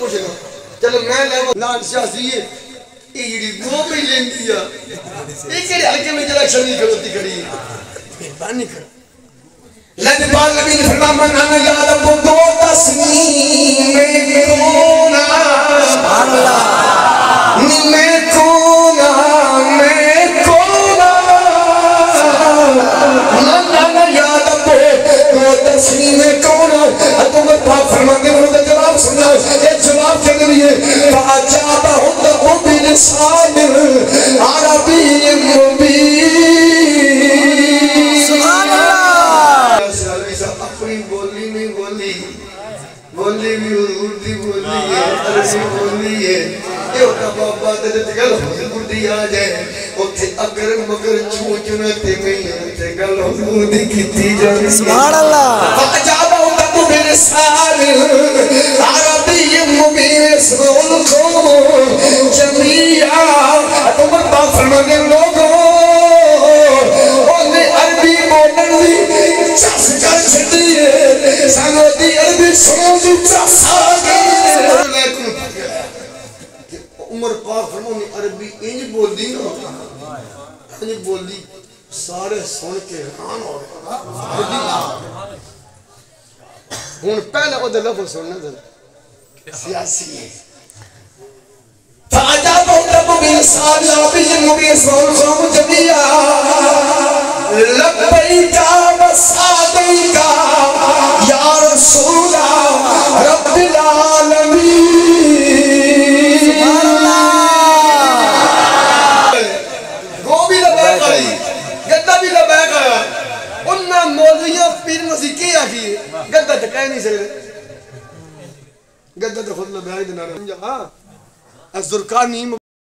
پوچھنا چلو میں لے لان سیاسی ہے یہ جڑی وہ بھی لین دیا یہ کہڑے حلقے میں الیکشن نہیں کروتی کھڑی مہربانی کر لد پاک نبی نے فرمایا من انا یا رب دو تسنیم میں کونا سبحان اللہ میں کونا من انا یا رب دو تسنیم میں کونا اتوں پاک فرماتے ہیں انہوں نے جواب سننا یہ جواب کے لیے فاجابہ ہوں بلسان عربی مبین سبحان اللہ اپنی بولی نہیں بولی بولی بھی حضور دی بولی ہے عربی بولی ہے یہ ہوتا بابا دلت گل حضور دی آ جائے اتھے اگر مگر چونچنتے میں اتھے گل حضور دی کتی جائے سبحان اللہ فاجابہ ہوں بلسان عربی مبین سبحان اللہ جميعا اتمت باپ فرمانے لوگوں انہیں عربی بولن دی چس کر چھتیے سانو دی عربی سنو دی چس آگئی عمر پاک فرمانے عربی انج بول دی نا انج بول دی سارے سن کے حیران ہو رہے ہوں پہلے وہ لفظ سننا دل سیاسی ہے فعجابه رب بلسان عربي مبين اسمه جميعا لبيك وسعديك يا رسول رب العالمين سبحان اللہ وہ بھی لبیک آئی گدہ بھی لبیک آیا انہاں مولویاں پیر مسیح کی آگئی گدہ تو کہہ نہیں سکتے گدہ تو خود لبیک دینا رہا الزرقانی